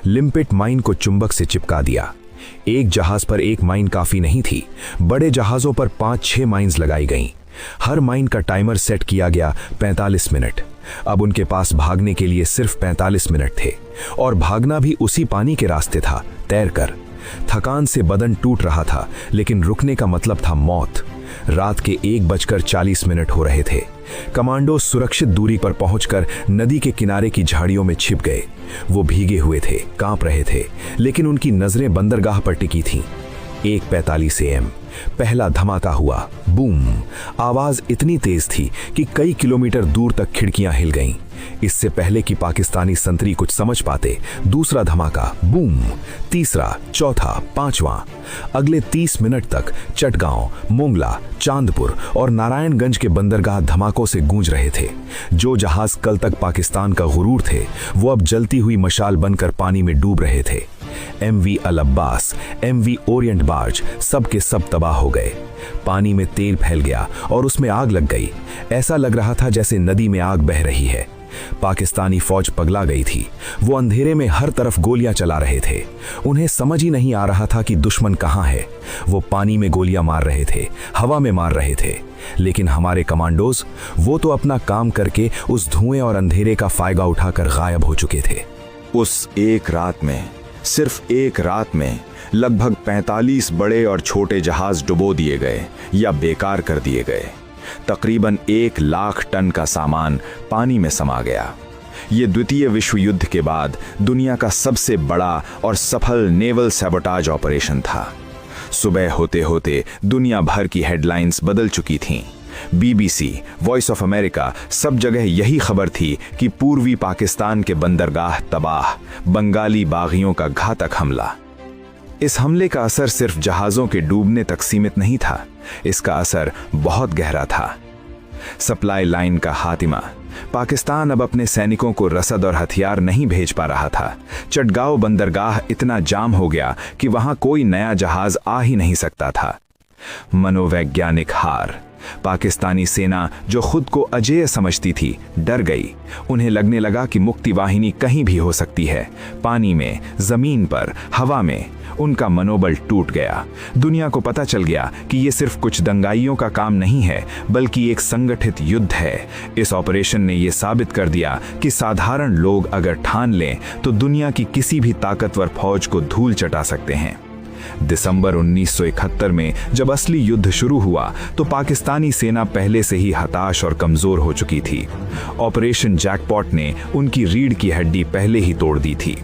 लिम्पिट mine को चुंबक से चिपका दिया। एक जहाज पर एक माइन काफी नहीं थी, बड़े जहाजों पर 5-6 माइन्स लगाई गईं। हर माइन का टाइमर सेट किया गया 45 मिनट। अब उनके पास भागने के लिए सिर्फ 45 मिनट थे, और भागना भी उसी पानी के रास्ते था, तैरकर। थकान से बदन टूट रहा था, लेकिन रुकने का मतलब था मौत। रात के 1:40 हो रहे थे। कमांडो सुरक्षित दूरी पर पहुंचकर नदी के किनारे की झाड़ियों में छिप गए। वो भीगे हुए थे, कांप रहे थे, लेकिन उनकी नजरें बंदरगाह पर टिकी थीं। 1:45 AM पहला धमाका हुआ। बूम! आवाज इतनी तेज थी कि कई किलोमीटर दूर तक खिड़कियां हिल गईं। इससे पहले कि पाकिस्तानी संतरी कुछ समझ पाते, दूसरा धमाका। बूम! तीसरा, चौथा, पांचवां। अगले 30 मिनट तक चटगांव, मोंगला, चांदपुर और नारायणगंज के बंदरगाह धमाकों से गूंज रहे थे। जो जहाज कल तक पाकिस्तान का गुरूर थे, वो अब जलती हुई मशाल बनकर पानी में डूब रहे थे। MV अल अब्बास, MV ओरिएंट बार्ज, सब के सब तबाह हो गए। पानी में तेल फैल गया और उसमें आग लग गई। ऐसा लग रहा था जैसे नदी में आग बह रही है। पाकिस्तानी फौज पगला गई थी। वो अंधेरे में हर तरफ गोलियां चला रहे थे। उन्हें समझ ही नहीं आ रहा था कि दुश्मन कहां है। वो पानी में गोलियां मार रहे थे, हवा में मार रहे थे, लेकिन हमारे कमांडोज, वो तो अपना काम करके उस धुएं और अंधेरे का फायदा उठाकर गायब हो चुके थे। उस एक रात में, सिर्फ एक रात में लगभग 45 बड़े और छोटे जहाज डुबो दिए गए या बेकार कर दिए गए। तकरीबन 1 लाख टन का सामान पानी में समा गया। ये द्वितीय विश्व युद्ध के बाद दुनिया का सबसे बड़ा और सफल नेवल सैबोटाज ऑपरेशन था। सुबह होते होते दुनिया भर की हेडलाइंस बदल चुकी थीं। BBC, वॉइस ऑफ अमेरिका, सब जगह यही खबर थी कि पूर्वी पाकिस्तान के बंदरगाह तबाह, बंगाली बागियों का घातक हमला। इस हमले का असर सिर्फ जहाज़ों के डूबने तक सीमित नहीं था, इसका असर बहुत गहरा था। सप्लाई लाइन का खात्मा। पाकिस्तान अब अपने सैनिकों को रसद और हथियार नहीं भेज पा रहा था। चटगांव बंदरगाह इतना जाम हो गया कि वहां कोई नया जहाज आ ही नहीं सकता था। मनोवैज्ञानिक हार। पाकिस्तानी सेना, जो खुद को अजेय समझती थी, डर गई। उन्हें लगने लगा कि मुक्ति वाहिनी कहीं भी हो सकती है, पानी में, जमीन पर, हवा में। उनका मनोबल टूट गया। दुनिया को पता चल गया कि ये सिर्फ कुछ दंगाइयों का काम नहीं है, बल्कि एक संगठित युद्ध है। इस ऑपरेशन ने यह साबित कर दिया कि साधारण लोग अगर ठान लें तो दुनिया की किसी भी ताकतवर फौज को धूल चटा सकते हैं। दिसंबर 1971 में जब असली युद्ध शुरू हुआ तो पाकिस्तानी सेना पहले से ही हताश और कमजोर हो चुकी थी। ऑपरेशन जैकपॉट ने उनकी रीढ़ की हड्डी पहले ही तोड़ दी थी।